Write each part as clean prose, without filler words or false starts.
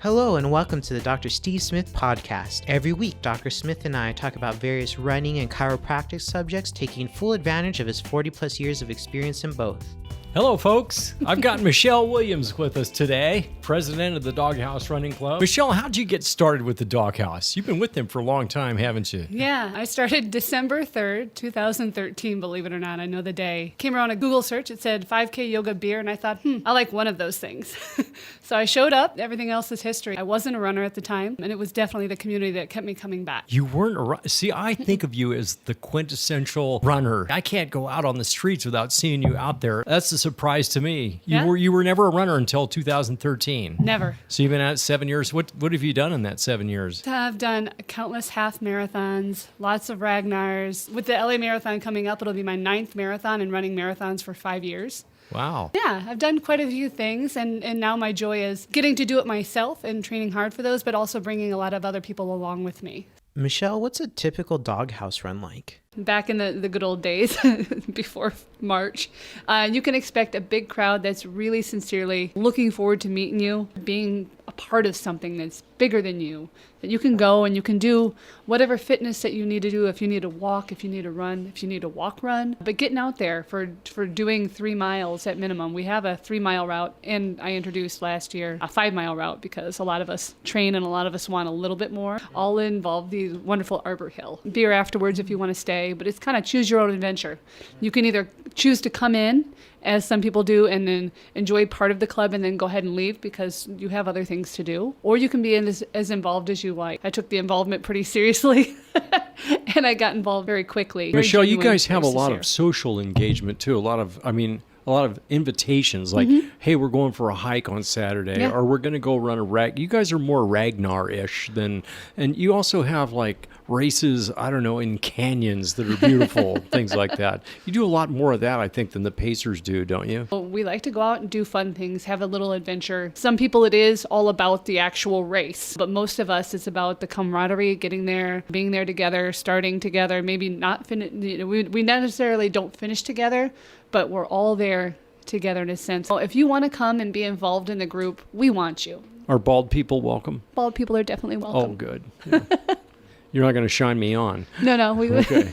Hello and welcome to the Dr. Steve Smith podcast. Every week, Dr. Smith and I talk about various running and chiropractic subjects, taking full advantage of his 40 plus years of experience in both. Hello, folks. I've got Michelle Williams with us today, president of the Dog Haus Running Club. Michelle, how'd you get started with the Dog Haus? You've been with them for a long time, haven't you? Yeah, I started December 3rd, 2013, believe it or not. I know the day. Came around a Google search. It said 5K yoga beer, and I thought, I like one of those things. So I showed up. Everything else is history. I wasn't a runner at the time, and it was definitely the community that kept me coming back. You weren't a runner. See, I think of you as the quintessential runner. I can't go out on the streets without seeing you out there. That's a surprise to me. You were never a runner until 2013. Never. So you've been at it 7 years. What have you done in that 7 years? I've done countless half marathons, lots of Ragnars. With the LA Marathon coming up, it'll be my 9th marathon and running marathons for 5 years. Wow. Yeah, I've done quite a few things, and now my joy is getting to do it myself and training hard for those, but also bringing a lot of other people along with me. Michelle, what's a typical Dog Haus run like? Back in the good old days, before March, you can expect a big crowd that's really sincerely looking forward to meeting you, being a part of something that's bigger than you, that you can go and you can do whatever fitness that you need to do, if you need to walk, if you need to run, if you need to walk, run. But getting out there for doing 3 miles at minimum. We have a 3-mile route, and I introduced last year a 5-mile route because a lot of us train and a lot of us want a little bit more. All involve the wonderful Arbor Hill. Beer afterwards if you want to stay, but it's kind of choose your own adventure. You can either choose to come in, as some people do, and then enjoy part of the club and then go ahead and leave because you have other things to do. Or you can be as involved as you like. I took the involvement pretty seriously and I got involved very quickly. Michelle, you guys have a lot of social engagement too. A lot of invitations like, hey, we're going for a hike on Saturday, or we're going to go run a rag. You guys are more Ragnar-ish and you also have like races, I don't know, in canyons that are beautiful, things like that. You do a lot more of that, I think, than the Pacers do, don't you? Well, we like to go out and do fun things, have a little adventure. Some people it is all about the actual race, but most of us it's about the camaraderie, getting there, being there together, starting together, maybe not finish. We necessarily don't finish together, but we're all there together in a sense. So if you want to come and be involved in the group, we want you. Are bald people welcome? Bald people are definitely welcome. Oh, good. Yeah. You're not going to shine me on. No. Okay.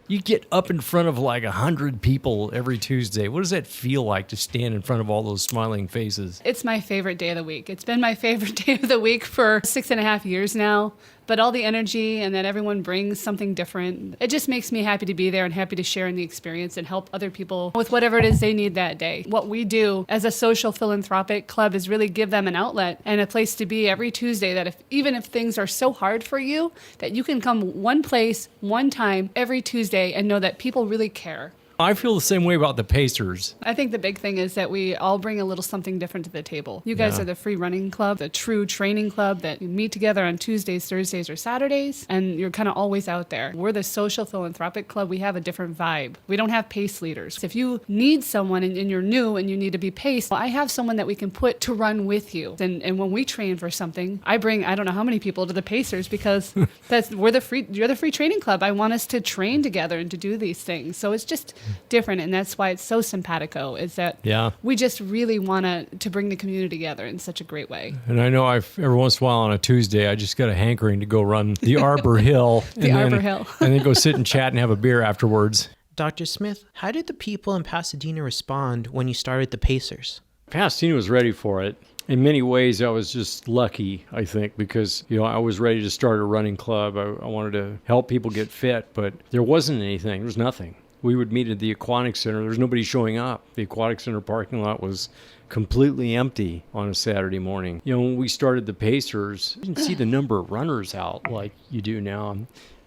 You get up in front of like 100 people every Tuesday. What does that feel like to stand in front of all those smiling faces? It's my favorite day of the week. It's been my favorite day of the week for 6.5 years now. But all the energy and that everyone brings something different, it just makes me happy to be there and happy to share in the experience and help other people with whatever it is they need that day. What we do as a social philanthropic club is really give them an outlet and a place to be every Tuesday that even if things are so hard for you, that you can come one place, one time, every Tuesday and know that people really care. I feel the same way about the Pacers. I think the big thing is that we all bring a little something different to the table. You guys are the free running club, the true training club that you meet together on Tuesdays, Thursdays, or Saturdays, and you're kind of always out there. We're the social philanthropic club. We have a different vibe. We don't have pace leaders. If you need someone and you're new and you need to be paced, well, I have someone that we can put to run with you. And when we train for something, I bring I don't know how many people to the Pacers because you're the free training club. I want us to train together and to do these things. So it's just different, and that's why it's so simpatico, is that we just really want to bring the community together in such a great way. And I know every once in a while on a Tuesday, I just got a hankering to go run the Arbor Hill. Arbor Hill. And then go sit and chat and have a beer afterwards. Dr. Smith, how did the people in Pasadena respond when you started the Pacers? Pasadena was ready for it. In many ways, I was just lucky, I think, because I was ready to start a running club. I wanted to help people get fit, but there wasn't anything. There was nothing. We would meet at the Aquatic Center. There was nobody showing up. The Aquatic Center parking lot was completely empty on a Saturday morning. When we started the Pacers, you didn't see the number of runners out like you do now.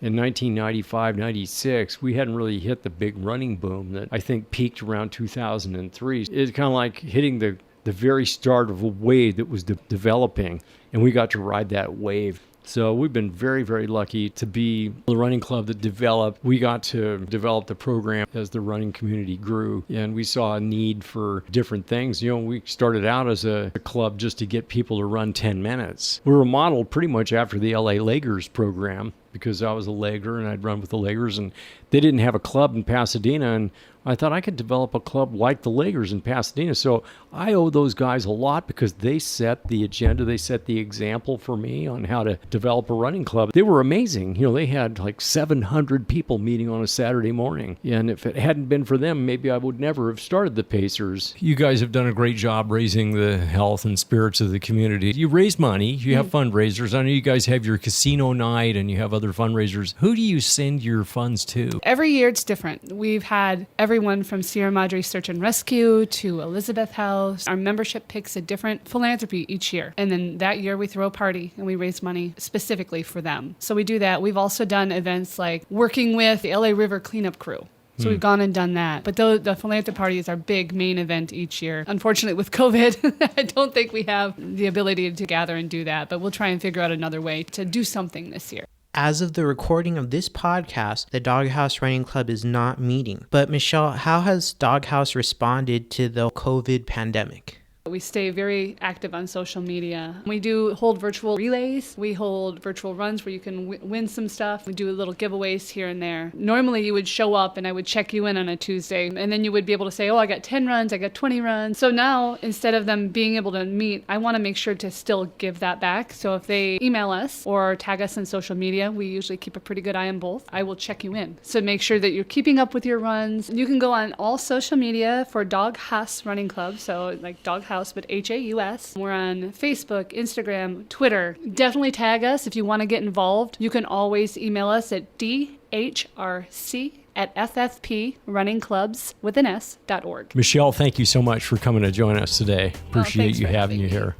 In 1995, 96, we hadn't really hit the big running boom that I think peaked around 2003. It's kind of like hitting the very start of a wave that was developing, and we got to ride that wave. So we've been very, very lucky to be the running club that developed. We got to develop the program as the running community grew, and we saw a need for different things. We started out as a club just to get people to run 10 minutes. We were modeled pretty much after the LA Leggers program because I was a legger and I'd run with the leggers, and they didn't have a club in Pasadena, and I thought I could develop a club like the Lakers in Pasadena. So I owe those guys a lot because they set the agenda. They set the example for me on how to develop a running club. They were amazing. They had like 700 people meeting on a Saturday morning. And if it hadn't been for them, maybe I would never have started the Pacers. You guys have done a great job raising the health and spirits of the community. You raise money. You have fundraisers. I know you guys have your casino night and you have other fundraisers. Who do you send your funds to? Every year it's different. We've had everyone from Sierra Madre Search and Rescue to Elizabeth House. Our membership picks a different philanthropy each year. And then that year we throw a party and we raise money specifically for them. So we do that. We've also done events like working with the LA River cleanup crew. So we've gone and done that. But the philanthropy party is our big main event each year. Unfortunately, with COVID, I don't think we have the ability to gather and do that. But we'll try and figure out another way to do something this year. As of the recording of this podcast, the Dog Haus Running Club is not meeting. But Michelle, how has Dog Haus responded to the COVID pandemic? We stay very active on social media. We do hold virtual relays. We hold virtual runs where you can win some stuff. We do little giveaways here and there. Normally you would show up and I would check you in on a Tuesday and then you would be able to say, oh, I got 10 runs, I got 20 runs. So now instead of them being able to meet, I want to make sure to still give that back. So if they email us or tag us on social media, we usually keep a pretty good eye on both. I will check you in. So make sure that you're keeping up with your runs. You can go on all social media for Dog Haus Running Club. So like Dog Haus, but Haus. We're on Facebook, Instagram, Twitter. Definitely tag us if you want to get involved. You can always email us at dhrc@ffprunningclubs.org. Michelle, thank you so much for coming to join us today. Appreciate you having you here.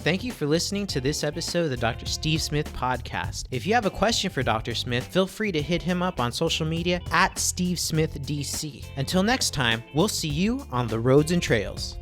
Thank you for listening to this episode of the Dr. Steve Smith Podcast. If you have a question for Dr. Smith, feel free to hit him up on social media at SteveSmithDC. Until next time, we'll see you on the roads and trails.